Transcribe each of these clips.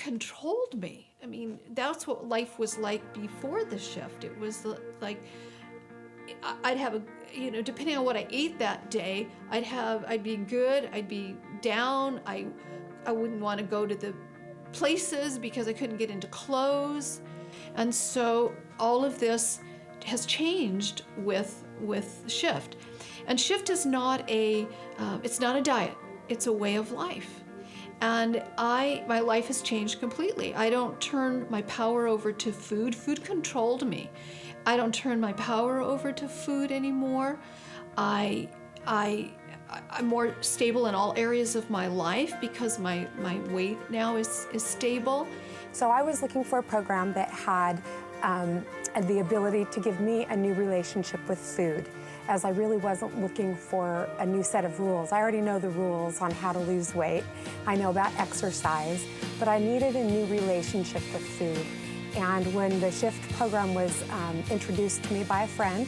controlled me. I mean, that's what life was like before the shift. It was like, I'd have a, you know, depending on what I ate that day, I'd be good, I'd be down, I wouldn't want to go to the places because I couldn't get into clothes. And so all of this has changed with shift. And shift is not it's not a diet, it's a way of life. And my life has changed completely. I don't turn my power over to food. Food controlled me. I don't turn my power over to food anymore. I'm more stable in all areas of my life because my weight now is stable. So I was looking for a program that had the ability to give me a new relationship with food, as I really wasn't looking for a new set of rules. I already know the rules on how to lose weight. I know about exercise, but I needed a new relationship with food. And when the SHIFT program was introduced to me by a friend,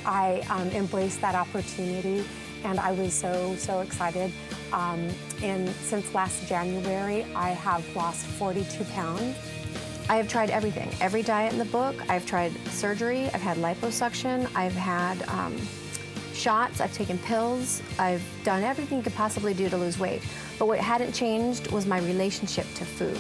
I embraced that opportunity, and I was so excited. And since last January, I have lost 42 pounds. I have tried everything, every diet in the book. I've tried surgery, I've had liposuction, I've had shots, I've taken pills, I've done everything you could possibly do to lose weight. But what hadn't changed was my relationship to food.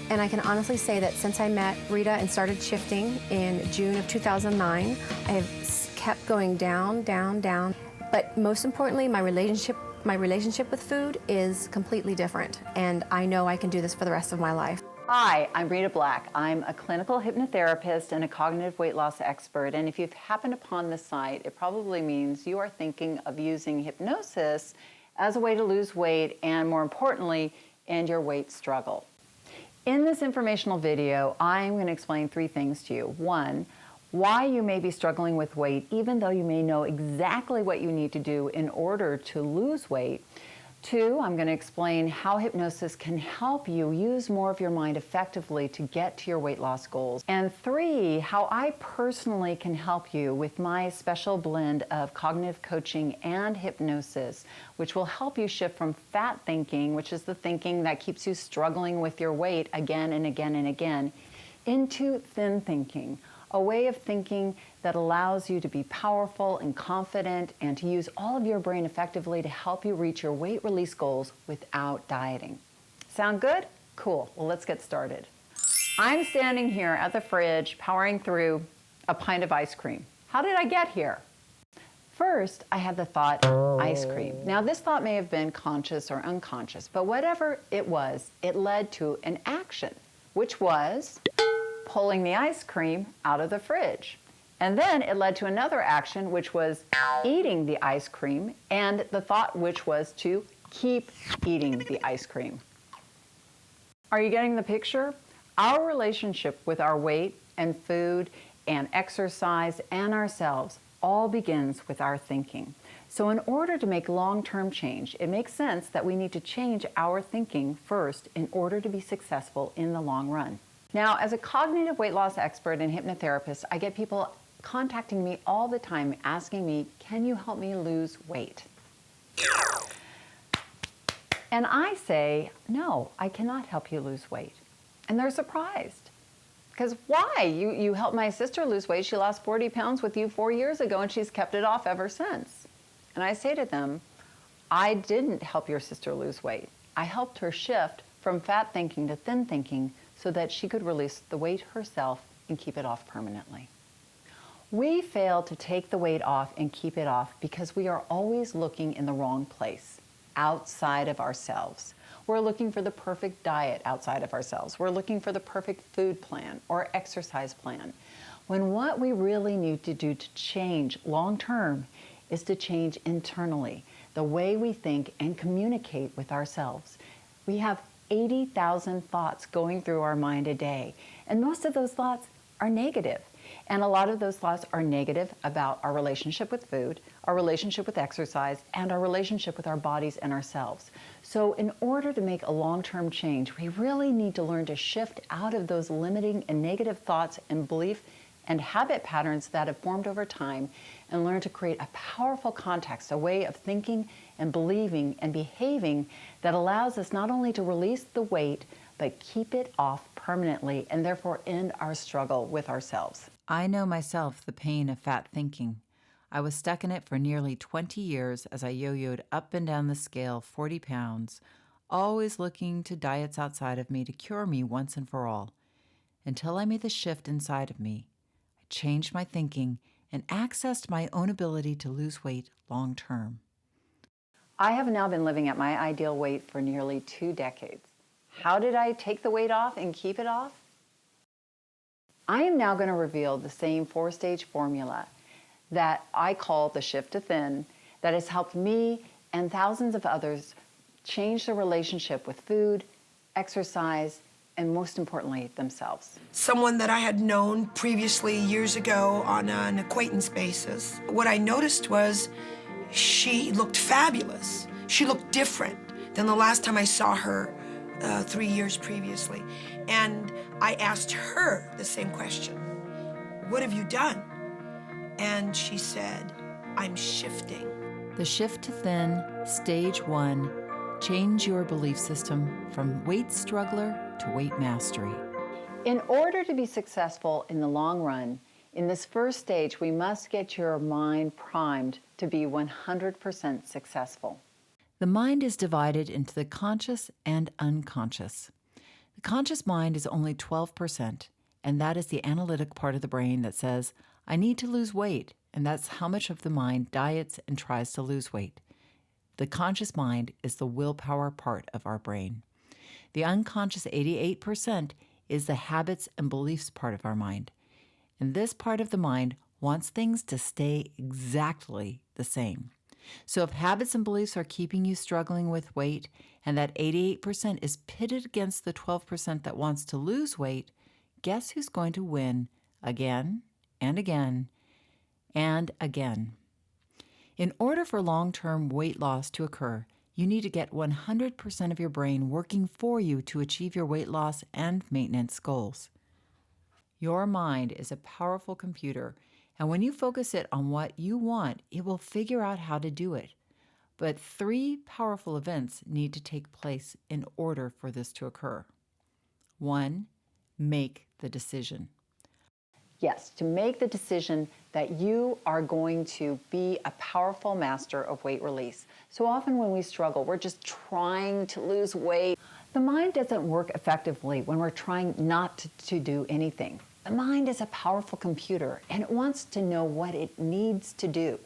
And I can honestly say that since I met Rita and started shifting in June of 2009, I have kept going down, down, down. But most importantly, my relationship with food is completely different. And I know I can do this for the rest of my life. Hi, I'm Rita Black. I'm a clinical hypnotherapist and a cognitive weight loss expert. And if you've happened upon this site, it probably means you are thinking of using hypnosis as a way to lose weight and, more importantly, end your weight struggle. In this informational video, I'm going to explain 3 things to you. 1, why you may be struggling with weight, even though you may know exactly what you need to do in order to lose weight. 2, I'm going to explain how hypnosis can help you use more of your mind effectively to get to your weight loss goals. And 3, how I personally can help you with my special blend of cognitive coaching and hypnosis, which will help you shift from fat thinking, which is the thinking that keeps you struggling with your weight again and again and again, into thin thinking, a way of thinking that allows you to be powerful and confident and to use all of your brain effectively to help you reach your weight release goals without dieting. Sound good? Cool. Well, let's get started. I'm standing here at the fridge powering through a pint of ice cream. How did I get here? First, I had the thought, ice cream. Now, this thought may have been conscious or unconscious, but whatever it was, it led to an action, which was pulling the ice cream out of the fridge. And then it led to another action, which was eating the ice cream, and the thought which was to keep eating the ice cream. Are you getting the picture? Our relationship with our weight and food and exercise and ourselves all begins with our thinking. So in order to make long-term change, it makes sense that we need to change our thinking first in order to be successful in the long run. Now, as a cognitive weight loss expert and hypnotherapist, I get people contacting me all the time asking me, can you help me lose weight? And I say, no, I cannot help you lose weight. And they're surprised. Because why? You helped my sister lose weight. She lost 40 pounds with you 4 years ago, and she's kept it off ever since. And I say to them, I didn't help your sister lose weight. I helped her shift from fat thinking to thin thinking so that she could release the weight herself and keep it off permanently. We fail to take the weight off and keep it off because we are always looking in the wrong place, outside of ourselves. We're looking for the perfect diet outside of ourselves. We're looking for the perfect food plan or exercise plan, when what we really need to do to change long term is to change internally, the way we think and communicate with ourselves. We have 80,000 thoughts going through our mind a day, and most of those thoughts are negative. And a lot of those thoughts are negative about our relationship with food, our relationship with exercise, and our relationship with our bodies and ourselves. So in order to make a long-term change, we really need to learn to shift out of those limiting and negative thoughts and belief and habit patterns that have formed over time and learn to create a powerful context, a way of thinking and believing and behaving that allows us not only to release the weight, but keep it off permanently and therefore end our struggle with ourselves. I know myself the pain of fat thinking. I was stuck in it for nearly 20 years as I yo-yoed up and down the scale 40 pounds, always looking to diets outside of me to cure me once and for all. Until I made the shift inside of me, I changed my thinking and accessed my own ability to lose weight long term. I have now been living at my ideal weight for nearly 2 decades. How did I take the weight off and keep it off? I am now going to reveal the same 4-stage formula that I call the shift to thin that has helped me and thousands of others change their relationship with food, exercise, and most importantly, themselves. Someone that I had known previously years ago on an acquaintance basis. What I noticed was she looked fabulous. She looked different than the last time I saw her 3 years previously. And I asked her the same question. What have you done? And she said, I'm shifting. The shift to thin, stage 1, change your belief system from weight struggler to weight mastery. In order to be successful in the long run, in this first stage, we must get your mind primed to be 100% successful. The mind is divided into the conscious and unconscious. The conscious mind is only 12%, and that is the analytic part of the brain that says, I need to lose weight, and that's how much of the mind diets and tries to lose weight. The conscious mind is the willpower part of our brain. The unconscious 88% is the habits and beliefs part of our mind. And this part of the mind wants things to stay exactly the same. So if habits and beliefs are keeping you struggling with weight, and that 88% is pitted against the 12% that wants to lose weight, guess who's going to win again and again and again? In order for long-term weight loss to occur, you need to get 100% of your brain working for you to achieve your weight loss and maintenance goals. Your mind is a powerful computer, and when you focus it on what you want, it will figure out how to do it. But 3 powerful events need to take place in order for this to occur. 1, make the decision. Yes, to make the decision that you are going to be a powerful master of weight release. So often when we struggle, we're just trying to lose weight. The mind doesn't work effectively when we're trying not to do anything. The mind is a powerful computer, and it wants to know what it needs to do.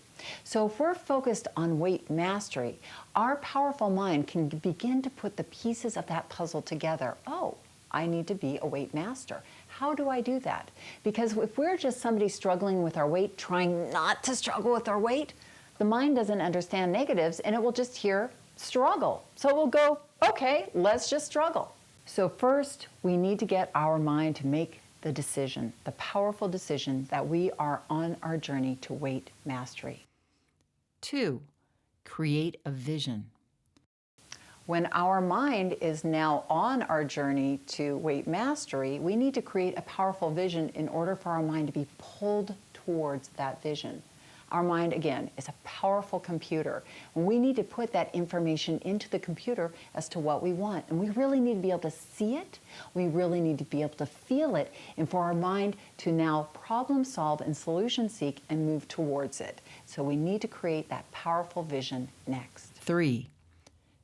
So if we're focused on weight mastery, our powerful mind can begin to put the pieces of that puzzle together. Oh, I need to be a weight master. How do I do that? Because if we're just somebody struggling with our weight, trying not to struggle with our weight, the mind doesn't understand negatives and it will just hear struggle. So we'll go, okay, let's just struggle. So first, we need to get our mind to make the decision, the powerful decision that we are on our journey to weight mastery. 2, create a vision. When our mind is now on our journey to weight mastery, we need to create a powerful vision in order for our mind to be pulled towards that vision. Our mind, again, is a powerful computer. And we need to put that information into the computer as to what we want. And we really need to be able to see it. We really need to be able to feel it. And for our mind to now problem solve and solution seek and move towards it. So we need to create that powerful vision next. 3,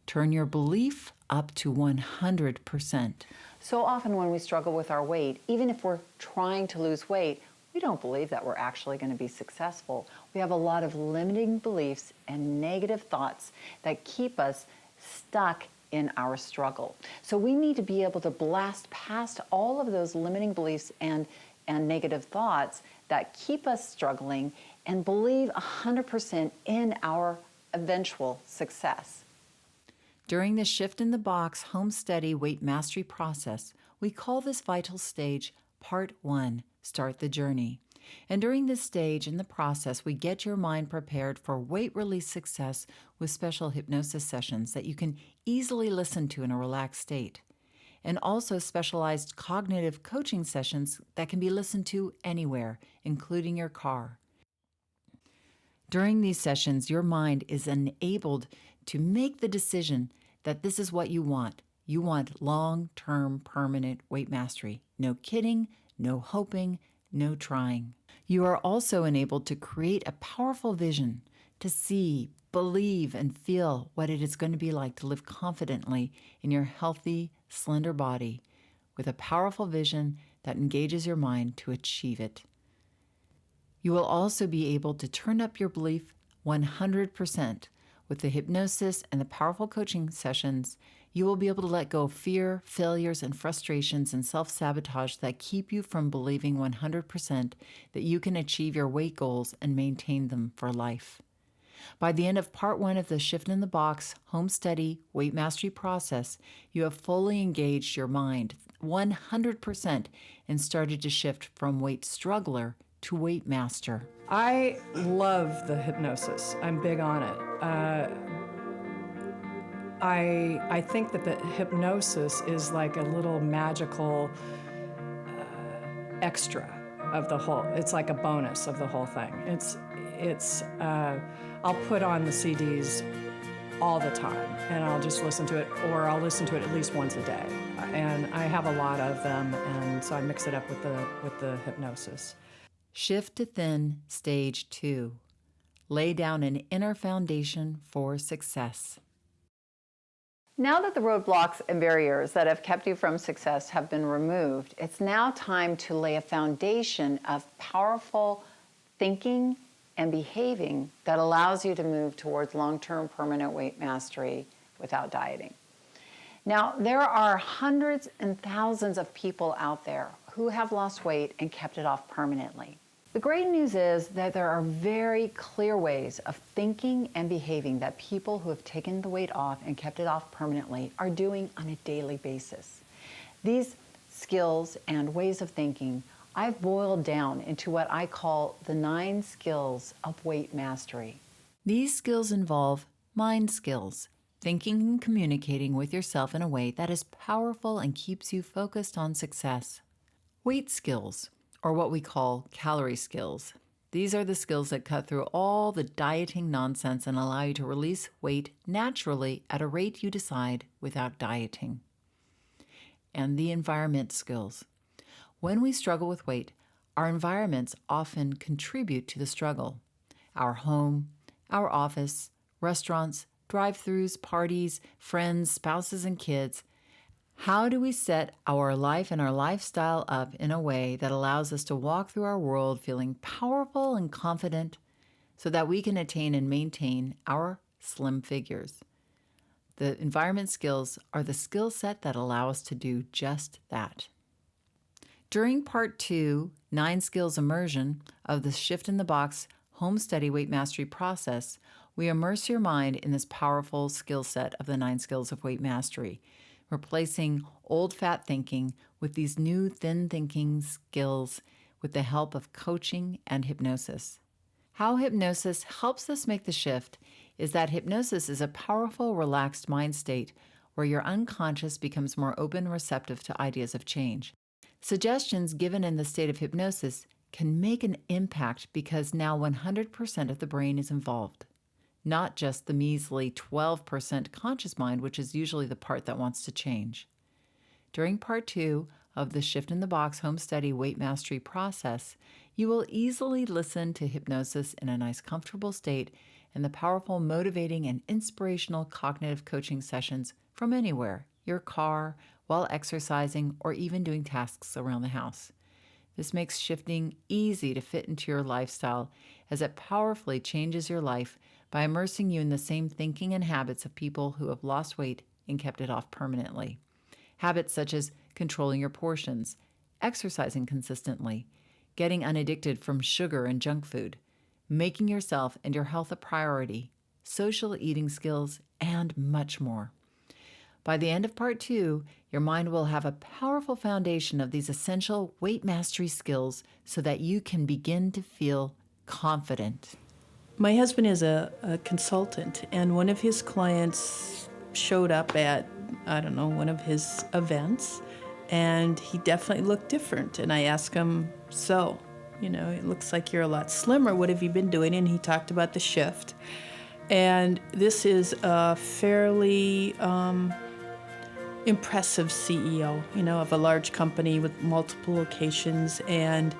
turn your belief up to 100%. So often when we struggle with our weight, even if we're trying to lose weight, we don't believe that we're actually going to be successful. We have a lot of limiting beliefs and negative thoughts that keep us stuck in our struggle. So we need to be able to blast past all of those limiting beliefs and negative thoughts that keep us struggling and believe 100% in our eventual success. During the Shift in the Box Home Study Weight Mastery process, we call this vital stage Part 1, Start the Journey. And during this stage in the process, we get your mind prepared for weight release success with special hypnosis sessions that you can easily listen to in a relaxed state, and also specialized cognitive coaching sessions that can be listened to anywhere, including your car. During these sessions, your mind is enabled to make the decision that this is what you want. You want long-term permanent weight mastery. No kidding, no hoping, no trying. You are also enabled to create a powerful vision, to see, believe, and feel what it is going to be like to live confidently in your healthy, slender body with a powerful vision that engages your mind to achieve it. You will also be able to turn up your belief 100%. With the hypnosis and the powerful coaching sessions, you will be able to let go of fear, failures, and frustrations and self-sabotage that keep you from believing 100% that you can achieve your weight goals and maintain them for life. By the end of part 1 of the Shift in the Box Home Study Weight Mastery process, you have fully engaged your mind 100% and started to shift from weight struggler to weight master. I love the hypnosis. I'm big on it. I think that the hypnosis is like a little magical extra of the whole. It's like a bonus of the whole thing. I'll put on the CDs all the time, and I'll just listen to it, or I'll listen to it at least once a day. And I have a lot of them, and so I mix it up with the hypnosis. Shift to Thin Stage 2. Lay down an inner foundation for success. Now that the roadblocks and barriers that have kept you from success have been removed, it's now time to lay a foundation of powerful thinking and behaving that allows you to move towards long-term permanent weight mastery without dieting. Now, there are hundreds and thousands of people out there who have lost weight and kept it off permanently. The great news is that there are very clear ways of thinking and behaving that people who have taken the weight off and kept it off permanently are doing on a daily basis. These skills and ways of thinking I've boiled down into what I call the 9 skills of weight mastery. These skills involve mind skills, thinking and communicating with yourself in a way that is powerful and keeps you focused on success. Weight skills, or what we call calorie skills. These are the skills that cut through all the dieting nonsense and allow you to release weight naturally at a rate you decide without dieting. And the environment skills. When we struggle with weight, our environments often contribute to the struggle. Our home, our office, restaurants, drive-thrus, parties, friends, spouses, and kids. How do we set our life and our lifestyle up in a way that allows us to walk through our world feeling powerful and confident so that we can attain and maintain our slim figures? The environment skills are the skill set that allow us to do just that. During part 2, 9 skills immersion of the Shift in the Box Home Study Weight Mastery process, we immerse your mind in this powerful skill set of the 9 skills of weight mastery, replacing old fat thinking with these new thin thinking skills with the help of coaching and hypnosis. How hypnosis helps us make the shift is that hypnosis is a powerful, relaxed mind state where your unconscious becomes more open and receptive to ideas of change. Suggestions given in the state of hypnosis can make an impact because now 100% of the brain is involved, not just the measly 12% conscious mind, which is usually the part that wants to change. During part 2 of the Shift in the Box Home Study Weight Mastery process, you will easily listen to hypnosis in a nice, comfortable state and the powerful, motivating, and inspirational cognitive coaching sessions from anywhere, your car, while exercising, or even doing tasks around the house. This makes shifting easy to fit into your lifestyle as it powerfully changes your life by immersing you in the same thinking and habits of people who have lost weight and kept it off permanently. Habits such as controlling your portions, exercising consistently, getting unaddicted from sugar and junk food, making yourself and your health a priority, social eating skills, and much more. By the end of part 2, your mind will have a powerful foundation of these essential weight mastery skills so that you can begin to feel confident. My husband is a consultant, and one of his clients showed up at, one of his events, and he definitely looked different. And I asked him, so, it looks like you're a lot slimmer. What have you been doing? And he talked about the shift. And this is a fairly, impressive CEO, of a large company with multiple locations. And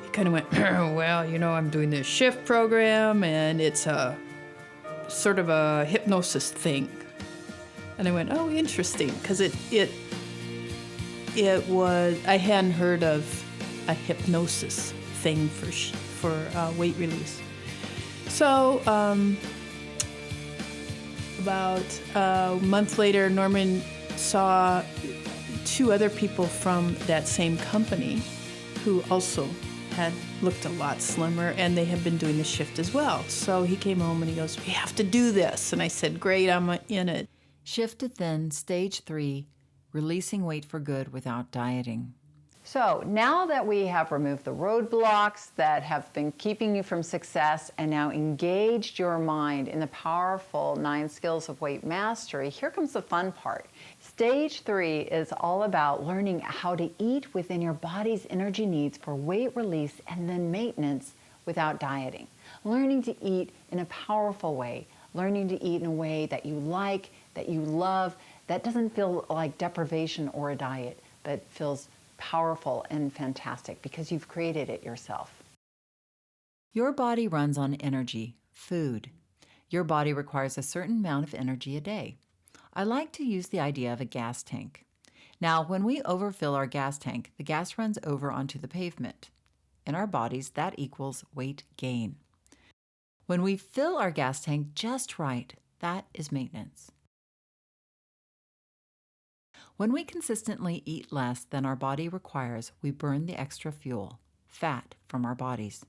he kind of went, well, I'm doing this shift program, and it's a sort of a hypnosis thing. And I went, oh, interesting, because it was, I hadn't heard of a hypnosis thing for weight release. So about a month later, Norman saw 2 other people from that same company who also had looked a lot slimmer, and they had been doing the shift as well. So he came home and he goes, we have to do this. And I said, great, I'm in it. Shift to Thin, Stage 3, Releasing Weight for Good Without Dieting. So now that we have removed the roadblocks that have been keeping you from success and now engaged your mind in the powerful 9 skills of weight mastery, here comes the fun part. Stage 3 is all about learning how to eat within your body's energy needs for weight release and then maintenance without dieting. Learning to eat in a powerful way, learning to eat in a way that you like, that you love, that doesn't feel like deprivation or a diet, but feels powerful and fantastic because you've created it yourself. Your body runs on energy, food. Your body requires a certain amount of energy a day. I like to use the idea of a gas tank. Now, when we overfill our gas tank, the gas runs over onto the pavement. In our bodies, that equals weight gain. When we fill our gas tank just right, that is maintenance. When we consistently eat less than our body requires, we burn the extra fuel, fat, from our bodies.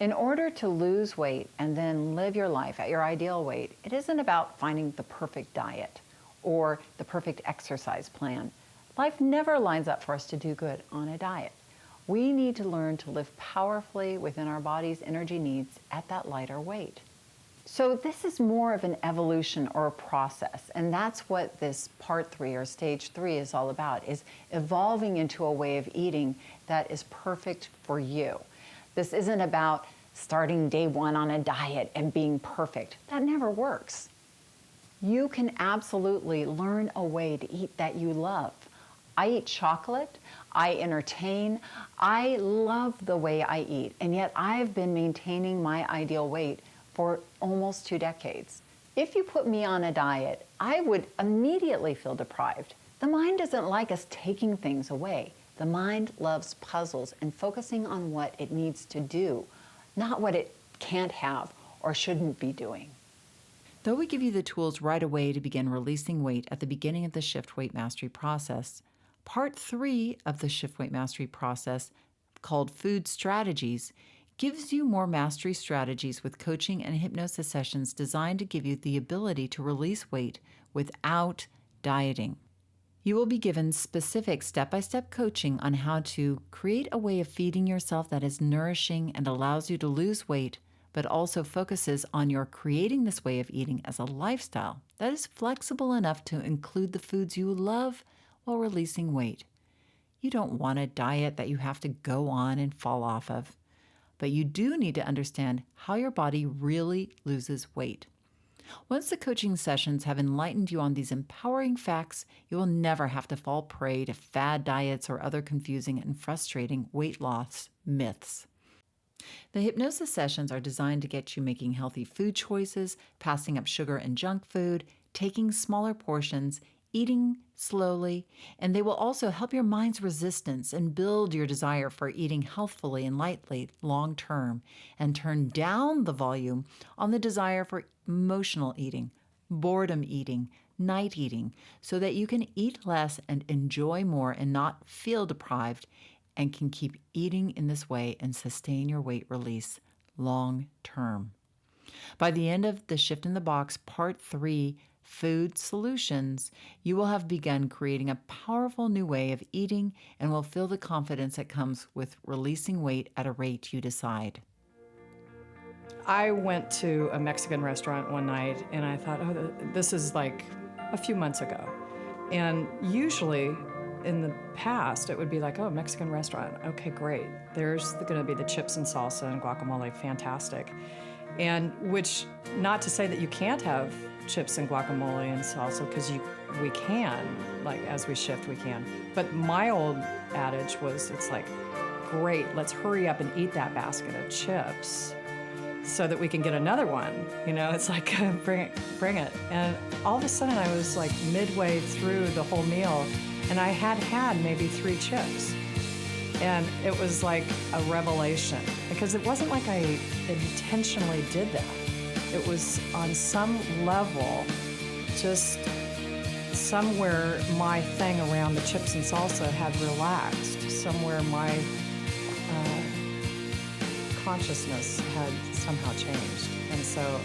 In order to lose weight and then live your life at your ideal weight, it isn't about finding the perfect diet or the perfect exercise plan. Life never lines up for us to do good on a diet. We need to learn to live powerfully within our body's energy needs at that lighter weight. So this is more of an evolution or a process, and that's what this part 3 or stage 3 is all about, is evolving into a way of eating that is perfect for you. This isn't about starting day 1 on a diet and being perfect. That never works. You can absolutely learn a way to eat that you love. I eat chocolate, I entertain, I love the way I eat, and yet I've been maintaining my ideal weight for almost 2 decades. If you put me on a diet, I would immediately feel deprived. The mind doesn't like us taking things away. The mind loves puzzles and focusing on what it needs to do, not what it can't have or shouldn't be doing. Though we give you the tools right away to begin releasing weight at the beginning of the Shift Weight Mastery process, part 3 of the Shift Weight Mastery process, called Food Strategies, gives you more mastery strategies with coaching and hypnosis sessions designed to give you the ability to release weight without dieting. You will be given specific step-by-step coaching on how to create a way of feeding yourself that is nourishing and allows you to lose weight, but also focuses on your creating this way of eating as a lifestyle that is flexible enough to include the foods you love while releasing weight. You don't want a diet that you have to go on and fall off of, but you do need to understand how your body really loses weight. Once the coaching sessions have enlightened you on these empowering facts, you will never have to fall prey to fad diets or other confusing and frustrating weight loss myths. The hypnosis sessions are designed to get you making healthy food choices, passing up sugar and junk food, taking smaller portions, eating slowly, and they will also help your mind's resistance and build your desire for eating healthfully and lightly long term, and turn down the volume on the desire for emotional eating, boredom eating, night eating, so that you can eat less and enjoy more and not feel deprived, and can keep eating in this way and sustain your weight release long term. By the end of the Shift in the Box Part 3, Food Solutions, you will have begun creating a powerful new way of eating and will feel the confidence that comes with releasing weight at a rate you decide. I went to a Mexican restaurant one night and I thought, oh, this is like a few months ago. And usually in the past, it would be like, oh, Mexican restaurant. Okay, great. There's going to be the chips and salsa and guacamole. Fantastic. And which, not to say that you can't have chips and guacamole and salsa, because we can, like as we shift, we can. But my old adage was, it's like, great, let's hurry up and eat that basket of chips so that we can get another one. You know, it's like, bring it. And all of a sudden I was like midway through the whole meal and I had maybe 3 chips. And it was like a revelation, because it wasn't like I intentionally did that. It was on some level, just somewhere my thing around the chips and salsa had relaxed. Somewhere my consciousness had somehow changed. And so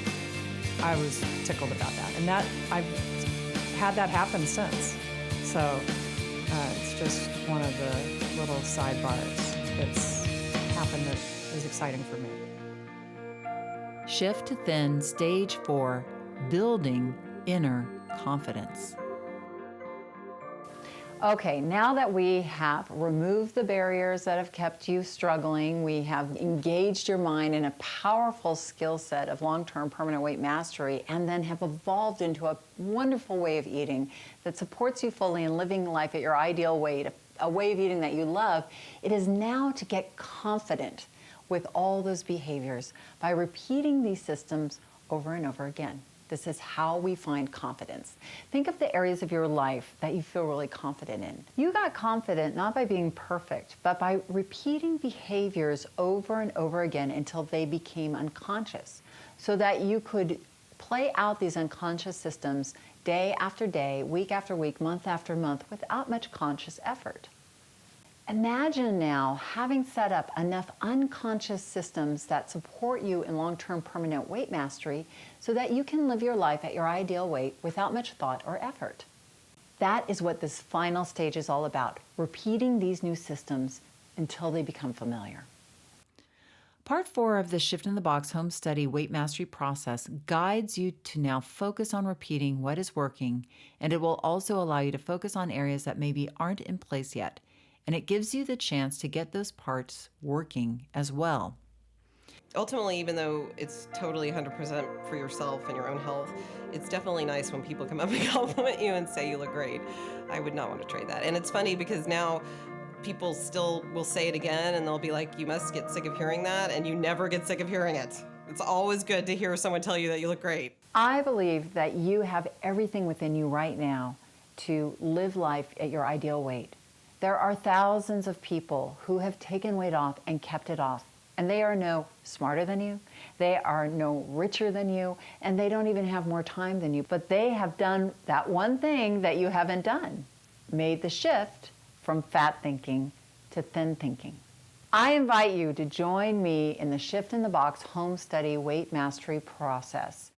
I was tickled about that. And that I've had that happen since. So it's just one of the little sidebars that's happened that is exciting for me. Shift to Thin, Stage 4, Building Inner Confidence. Okay, now that we have removed the barriers that have kept you struggling, we have engaged your mind in a powerful skill set of long-term permanent weight mastery, and then have evolved into a wonderful way of eating that supports you fully in living life at your ideal weight, a way of eating that you love, it is now to get confident with all those behaviors by repeating these systems over and over again. This is how we find confidence. Think of the areas of your life that you feel really confident in. You got confident not by being perfect, but by repeating behaviors over and over again until they became unconscious, so that you could play out these unconscious systems day after day, week after week, month after month, without much conscious effort. Imagine now having set up enough unconscious systems that support you in long-term permanent weight mastery so that you can live your life at your ideal weight without much thought or effort. That is what this final stage is all about, repeating these new systems until they become familiar. Part 4 of the Shift in the Box Home Study Weight Mastery process guides you to now focus on repeating what is working, and it will also allow you to focus on areas that maybe aren't in place yet. And it gives you the chance to get those parts working as well. Ultimately, even though it's totally 100% for yourself and your own health, it's definitely nice when people come up and compliment you and say you look great. I would not want to trade that. And it's funny because now people still will say it again and they'll be like, you must get sick of hearing that, and you never get sick of hearing it. It's always good to hear someone tell you that you look great. I believe that you have everything within you right now to live life at your ideal weight. There are thousands of people who have taken weight off and kept it off, and they are no smarter than you, they are no richer than you, and they don't even have more time than you, but they have done that one thing that you haven't done, made the shift from fat thinking to thin thinking. I invite you to join me in the Shift in the Box Home Study Weight Mastery process.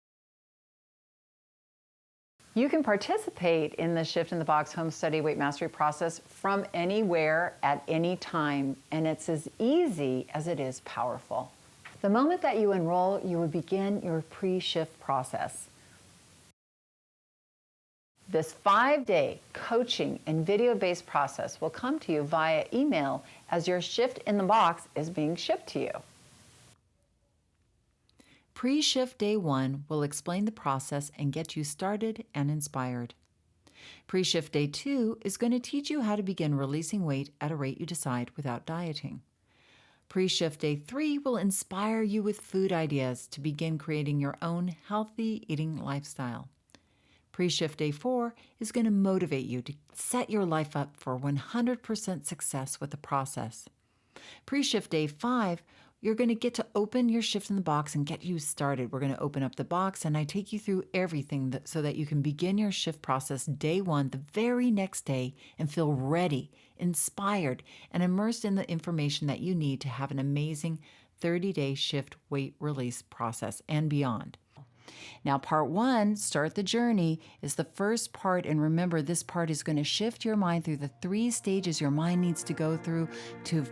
You can participate in the Shift in the Box Home Study Weight Mastery process from anywhere at any time, and it's as easy as it is powerful. The moment that you enroll, you will begin your pre-shift process. This 5-day coaching and video-based process will come to you via email as your Shift in the Box is being shipped to you. Pre-Shift Day 1 will explain the process and get you started and inspired. Pre-Shift Day 2 is going to teach you how to begin releasing weight at a rate you decide without dieting. Pre-Shift Day 3 will inspire you with food ideas to begin creating your own healthy eating lifestyle. Pre-Shift Day 4 is going to motivate you to set your life up for 100% success with the process. Pre-Shift Day 5, you're going to get to open your Shift in the Box and get you started. We're going to open up the box and I take you through everything so that you can begin your shift process day 1 the very next day and feel ready, inspired, and immersed in the information that you need to have an amazing 30-day shift weight release process and beyond. Now, part 1, Start the Journey, is the first part, and remember, this part is going to shift your mind through the 3 stages your mind needs to go through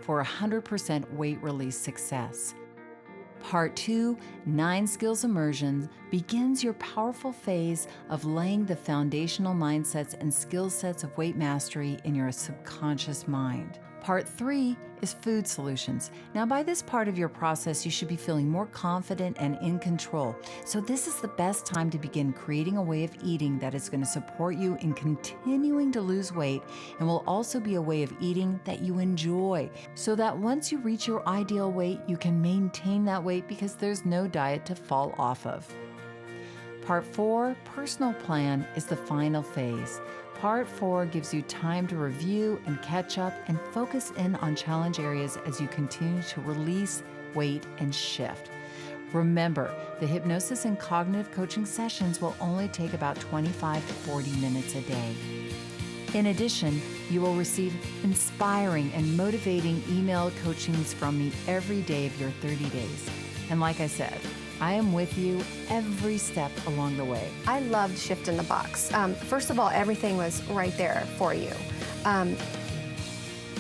for 100% weight release success. Part 2, 9 Skills Immersion, begins your powerful phase of laying the foundational mindsets and skill sets of weight mastery in your subconscious mind. Part 3 is food solutions. Now, by this part of your process, you should be feeling more confident and in control. So this is the best time to begin creating a way of eating that is going to support you in continuing to lose weight and will also be a way of eating that you enjoy, so that once you reach your ideal weight, you can maintain that weight because there's no diet to fall off of. Part 4, personal plan, is the final phase. Part 4 gives you time to review and catch up and focus in on challenge areas as you continue to release weight and shift. Remember, the hypnosis and cognitive coaching sessions will only take about 25 to 40 minutes a day. In addition, you will receive inspiring and motivating email coachings from me every day of your 30 days. And like I said, I am with you every step along the way. I loved Shift in the Box. First of all, everything was right there for you.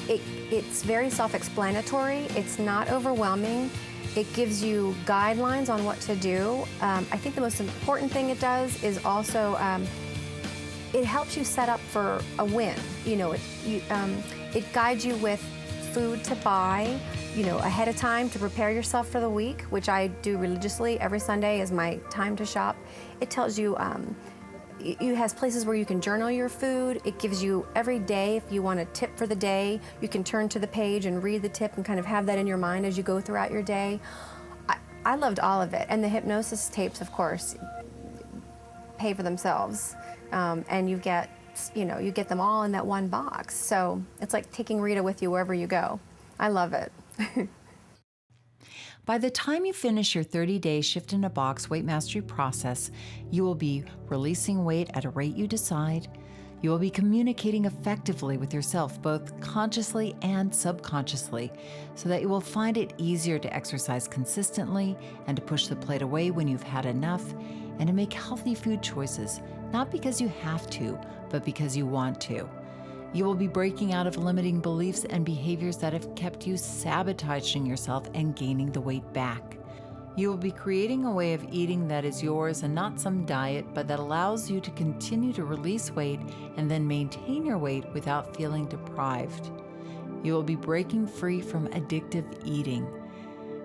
It's very self-explanatory. It's not overwhelming. It gives you guidelines on what to do. I think the most important thing it does is also it helps you set up for a win. You know, it guides you with food to buy, you know, ahead of time to prepare yourself for the week, which I do religiously. Every Sunday is my time to shop. It tells you, it has places where you can journal your food. It gives you every day, if you want a tip for the day, you can turn to the page and read the tip and kind of have that in your mind as you go throughout your day. I loved all of it. And the hypnosis tapes, of course, pay for themselves. And you get them all in that one box. So it's like taking Rita with you wherever you go. I love it. By the time you finish your 30-day Shift in a Box weight mastery process, you will be releasing weight at a rate you decide. You will be communicating effectively with yourself, both consciously and subconsciously, so that you will find it easier to exercise consistently and to push the plate away when you've had enough, and to make healthy food choices, not because you have to, but because you want to. You will be breaking out of limiting beliefs and behaviors that have kept you sabotaging yourself and gaining the weight back. You will be creating a way of eating that is yours and not some diet, but that allows you to continue to release weight and then maintain your weight without feeling deprived. You will be breaking free from addictive eating.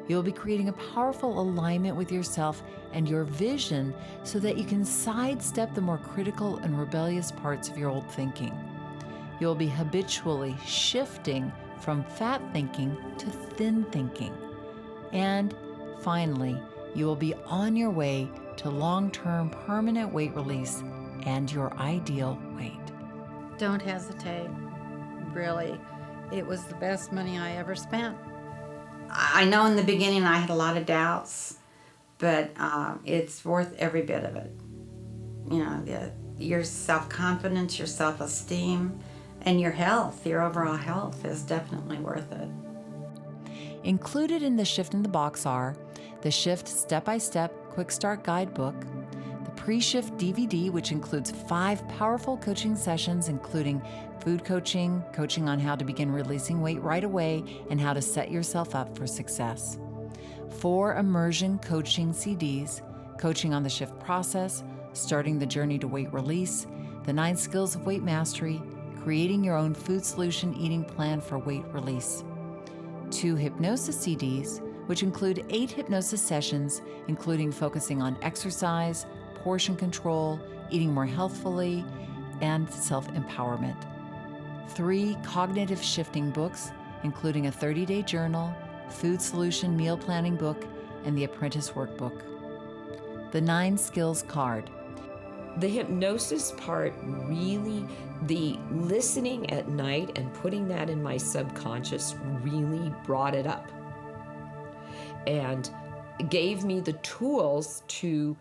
You will be creating a powerful alignment with yourself and your vision so that you can sidestep the more critical and rebellious parts of your old thinking. You'll be habitually shifting from fat thinking to thin thinking. And finally, you will be on your way to long-term permanent weight release and your ideal weight. Don't hesitate. Really, it was the best money I ever spent. I know in the beginning I had a lot of doubts, but it's worth every bit of it. You know, your self-confidence, your self-esteem, and your health, your overall health is definitely worth it. Included in the Shift in the Box are the Shift Step-by-Step Quick Start Guidebook, the Pre-Shift DVD, which includes 5 powerful coaching sessions, including food coaching, coaching on how to begin releasing weight right away, and how to set yourself up for success. 4 immersion coaching CDs, coaching on the shift process, starting the journey to weight release, the 9 skills of weight mastery, creating your own food solution eating plan for weight release. 2 hypnosis CDs, which include 8 hypnosis sessions, including focusing on exercise, portion control, eating more healthfully, and self-empowerment. 3 cognitive shifting books, including a 30-day journal, food solution meal planning book, and the apprentice workbook. The 9 skills card. The hypnosis part really, the listening at night and putting that in my subconscious really brought it up and gave me the tools to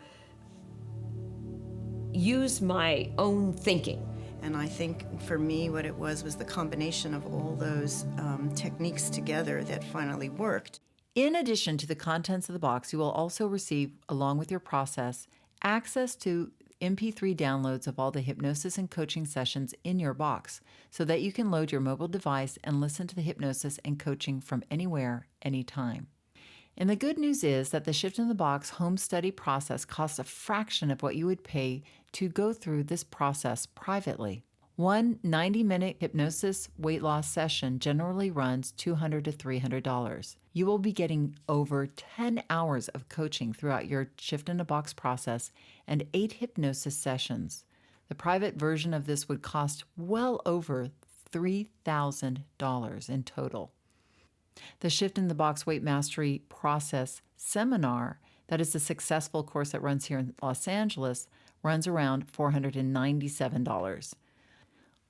use my own thinking. And I think for me what it was the combination of all those techniques together that finally worked. In addition to the contents of the box, you will also receive, along with your process, access to MP3 downloads of all the hypnosis and coaching sessions in your box so that you can load your mobile device and listen to the hypnosis and coaching from anywhere, anytime. And the good news is that the Shift in the Box home study process costs a fraction of what you would pay to go through this process privately. One 90-minute hypnosis weight loss session generally runs $200 to $300. You will be getting over 10 hours of coaching throughout your Shift in a Box process and 8 hypnosis sessions. The private version of this would cost well over $3,000 in total. The Shift in the Box Weight Mastery Process Seminar, that is the successful course that runs here in Los Angeles, runs around $497.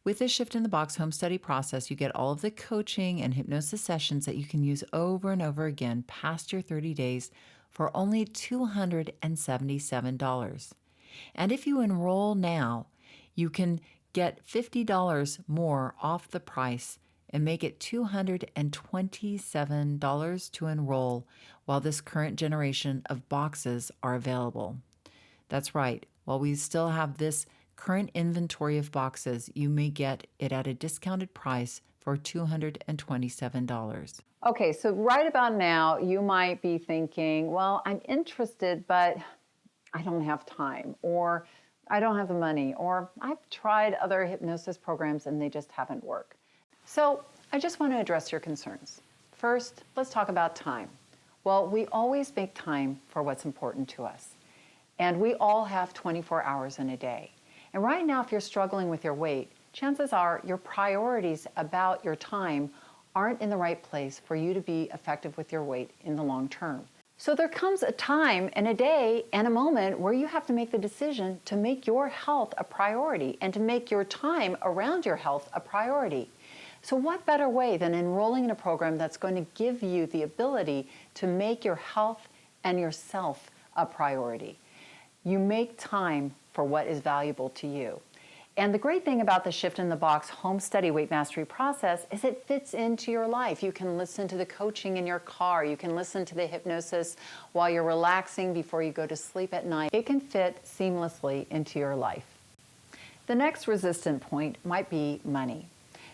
With the Shift in the Box home study process, you get all of the coaching and hypnosis sessions that you can use over and over again past your 30 days for only $277. And if you enroll now, you can get $50 more off the price and make it $227 to enroll while this current generation of boxes are available. That's right. While we still have this current inventory of boxes, you may get it at a discounted price for $227. Okay, so right about now, you might be thinking, well, I'm interested, but I don't have time, or I don't have the money, or I've tried other hypnosis programs and they just haven't worked. So I just want to address your concerns. First, let's talk about time. Well, we always make time for what's important to us. And we all have 24 hours in a day. And right now, if you're struggling with your weight, chances are your priorities about your time aren't in the right place for you to be effective with your weight in the long term. So there comes a time and a day and a moment where you have to make the decision to make your health a priority and to make your time around your health a priority. So what better way than enrolling in a program that's going to give you the ability to make your health and yourself a priority? You make time for what is valuable to you. And the great thing about the Shift in the Box home study weight mastery process is it fits into your life. You can listen to the coaching in your car. You can listen to the hypnosis while you're relaxing before you go to sleep at night. It can fit seamlessly into your life. The next resistant point might be money.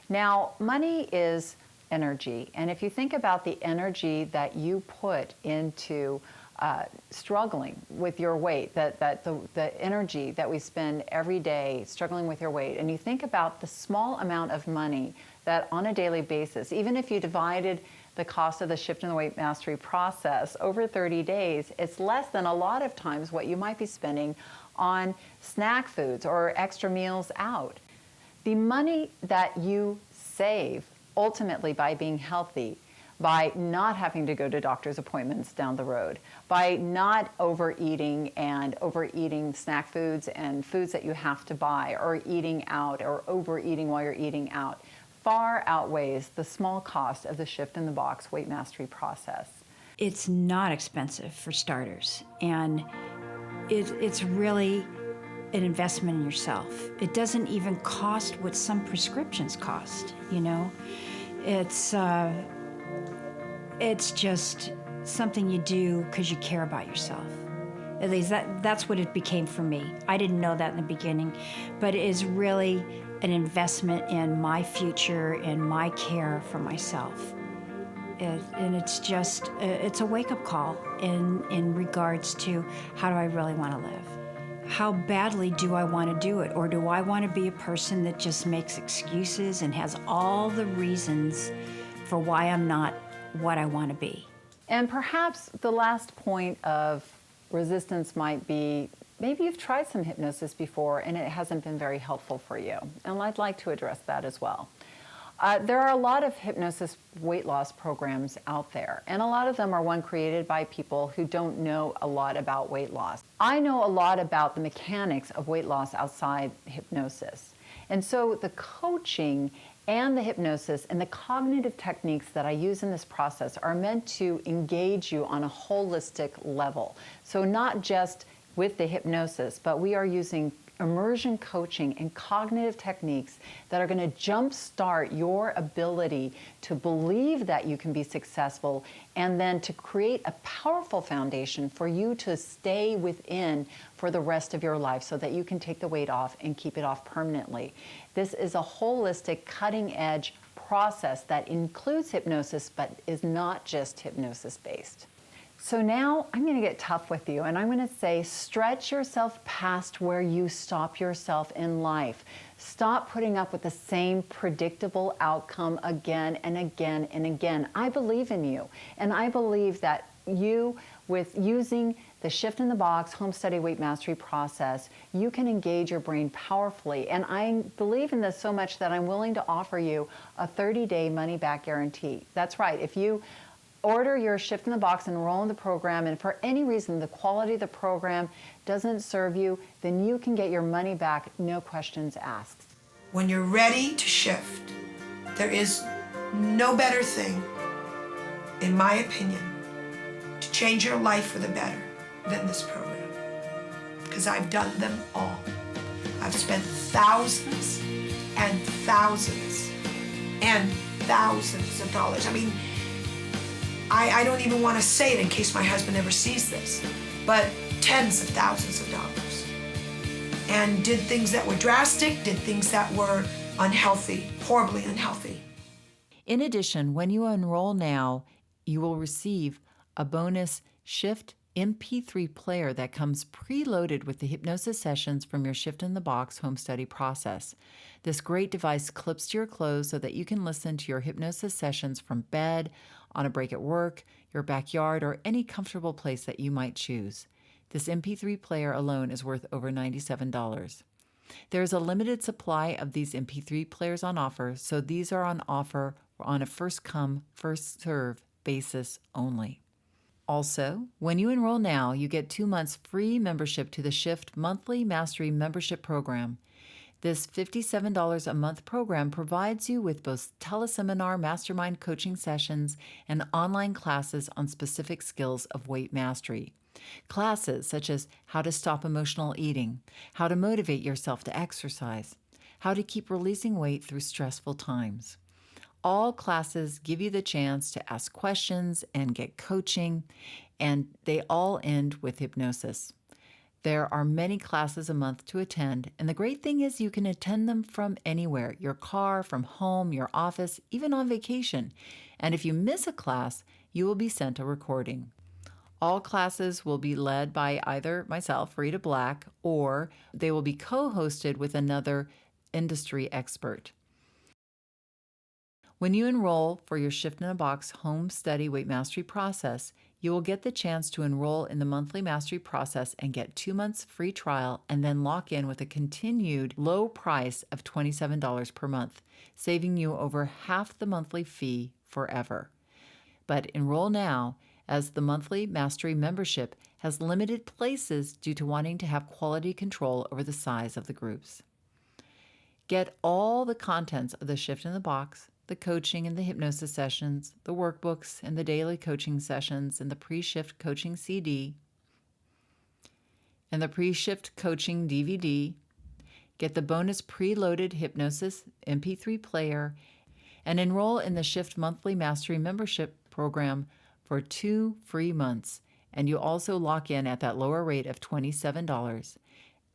Now, money is energy. And if you think about the energy that you put into struggling with your weight, the energy that we spend every day struggling with your weight, and you think about the small amount of money that on a daily basis, even if you divided the cost of the Shift in the Weight Mastery process over 30 days, it's less than a lot of times what you might be spending on snack foods or extra meals out. The money that you save ultimately by being healthy, by not having to go to doctor's appointments down the road, by not overeating and overeating snack foods and foods that you have to buy, or eating out or overeating while you're eating out, far outweighs the small cost of the Shift in the Box weight mastery process. It's not expensive for starters, and it's really an investment in yourself. It doesn't even cost what some prescriptions cost, you know? It's just something you do because you care about yourself. At least that's what it became for me. I didn't know that in the beginning, but it is really an investment in my future and my care for myself. And it's just, it's a wake-up call in regards to how do I really want to live? How badly do I want to do it? Or do I want to be a person that just makes excuses and has all the reasons for why I'm not what I want to be? And perhaps the last point of resistance might be, maybe you've tried some hypnosis before and it hasn't been very helpful for you. And I'd like to address that as well. There are a lot of hypnosis weight loss programs out there, and a lot of them are one created by people who don't know a lot about weight loss. I know a lot about the mechanics of weight loss outside hypnosis. And so the coaching and the hypnosis and the cognitive techniques that I use in this process are meant to engage you on a holistic level. So not just with the hypnosis, but we are using immersion coaching and cognitive techniques that are going to jumpstart your ability to believe that you can be successful, and then to create a powerful foundation for you to stay within for the rest of your life so that you can take the weight off and keep it off permanently. This is a holistic, cutting-edge process that includes hypnosis, but is not just hypnosis-based. So now I'm going to get tough with you, and I'm going to say stretch yourself past where you stop yourself in life. Stop putting up with the same predictable outcome again and again and again. I believe in you, and I believe that you, with using the Shift in the Box Home Study Weight Mastery process, you can engage your brain powerfully. And I believe in this so much that I'm willing to offer you a 30-day money-back guarantee. That's right. If you order your Shift in the Box and enroll in the program, and for any reason the quality of the program doesn't serve you, then you can get your money back, no questions asked. When you're ready to shift, there is no better thing, in my opinion, to change your life for the better than this program. Because I've done them all. I've spent thousands and thousands and thousands of dollars. I mean, I don't even want to say it in case my husband ever sees this, but tens of thousands of dollars. And did things that were drastic, did things that were unhealthy, horribly unhealthy. In addition, when you enroll now, you will receive a bonus Shift MP3 player that comes preloaded with the hypnosis sessions from your Shift in the Box home study process. This great device clips to your clothes so that you can listen to your hypnosis sessions from bed, on a break at work, your backyard, or any comfortable place that you might choose. This MP3 player alone is worth over $97. There is a limited supply of these MP3 players on offer, so these are on offer on a first-come, first-serve basis only. Also, when you enroll now, you get 2 months free membership to the Shift Monthly Mastery Membership Program. This $57 a month program provides you with both teleseminar mastermind coaching sessions and online classes on specific skills of weight mastery. Classes such as how to stop emotional eating, how to motivate yourself to exercise, how to keep releasing weight through stressful times. All classes give you the chance to ask questions and get coaching, and they all end with hypnosis. There are many classes a month to attend, and the great thing is you can attend them from anywhere, your car, from home, your office, even on vacation. And if you miss a class, you will be sent a recording. All classes will be led by either myself, Rita Black, or they will be co-hosted with another industry expert. When you enroll for your Shift in a Box home study weight mastery process, you will get the chance to enroll in the monthly mastery process and get 2 months free trial and then lock in with a continued low price of $27 per month, saving you over half the monthly fee forever. But enroll now, as the monthly mastery membership has limited places due to wanting to have quality control over the size of the groups. Get all the contents of the Shift in the Box, the coaching and the hypnosis sessions, the workbooks and the daily coaching sessions, and the pre-shift coaching CD, and the pre-shift coaching DVD. Get the bonus preloaded hypnosis MP3 player, and enroll in the Shift Monthly Mastery Membership Program for 2 free months, and you also lock in at that lower rate of $27.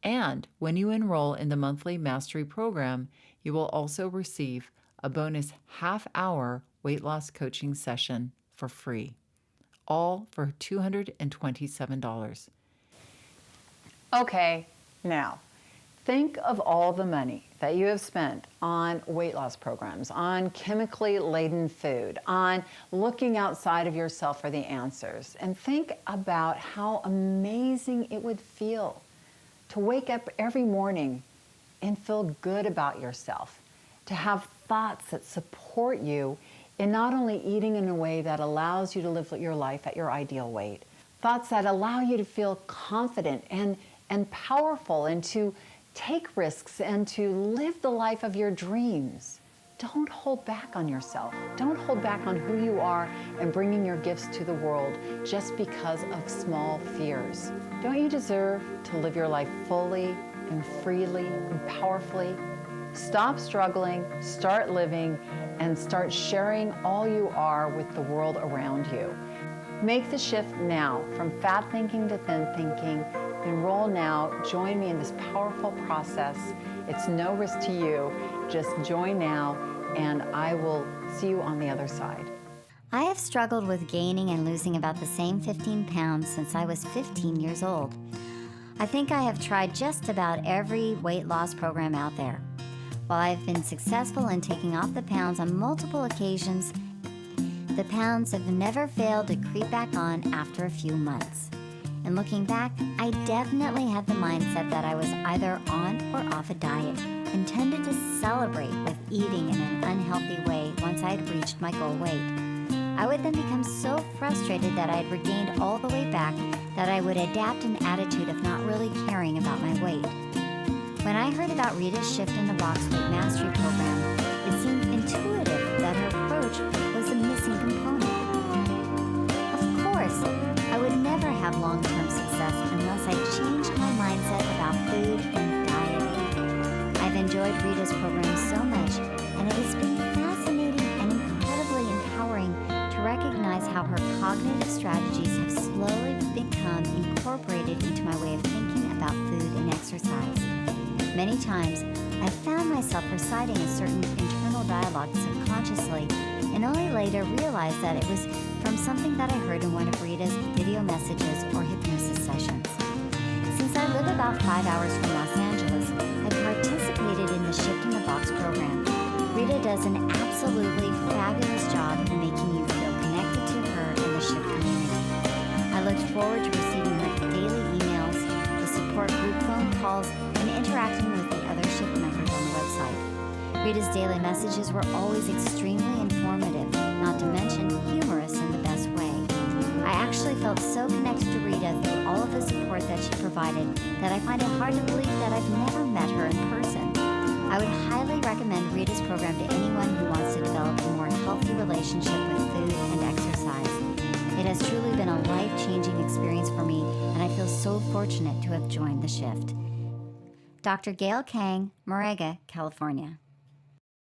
And when you enroll in the Monthly Mastery Program, you will also receive a bonus half-hour weight loss coaching session for free, all for $227. Okay, now, think of all the money that you have spent on weight loss programs, on chemically laden food, on looking outside of yourself for the answers, and think about how amazing it would feel to wake up every morning and feel good about yourself, to have thoughts that support you in not only eating in a way that allows you to live your life at your ideal weight, thoughts that allow you to feel confident and powerful and to take risks and to live the life of your dreams. Don't hold back on yourself. Don't hold back on who you are and bringing your gifts to the world just because of small fears. Don't you deserve to live your life fully and freely and powerfully? Stop struggling, start living, and start sharing all you are with the world around you. Make the shift now from fat thinking to thin thinking. Enroll now. Join me in this powerful process. It's no risk to you. Just join now, and I will see you on the other side. I have struggled with gaining and losing about the same 15 pounds since I was 15 years old. I think I have tried just about every weight loss program out there. While I have been successful in taking off the pounds on multiple occasions, the pounds have never failed to creep back on after a few months. And looking back, I definitely had the mindset that I was either on or off a diet and tended to celebrate with eating in an unhealthy way once I had reached my goal weight. I would then become so frustrated that I had regained all the way back that I would adapt an attitude of not really caring about my weight. When I heard about Rita's Shift in the Box Weight Mastery Program, it seemed intuitive that her approach was the missing component. Of course, I would never have long-term success unless I changed my mindset about food and dieting. I've enjoyed Rita's program so much, and it has been fascinating and incredibly empowering to recognize how her cognitive strategies have slowly become incorporated into my way of thinking about food and exercise. Many times, I've found myself reciting a certain internal dialogue subconsciously, and only later realized that it was from something that I heard in one of Rita's video messages or hypnosis sessions. Since I live about 5 hours from Los Angeles, I participated in the Shift in the Box program. Rita does an absolutely fabulous job in making you feel connected to her and the Shift community. I looked forward to receiving her daily emails, the support group phone calls, and interacting with the other Shift members on the website. Rita's daily messages were always extremely informative, not to mention humorous in the best way. I actually felt so connected to Rita through all of the support that she provided that I find it hard to believe that I've never met her in person. I would highly recommend Rita's program to anyone who wants to develop a more healthy relationship with food and exercise. It has truly been a life-changing experience for me, and I feel so fortunate to have joined the Shift. Dr. Gail Kang, Moraga, California.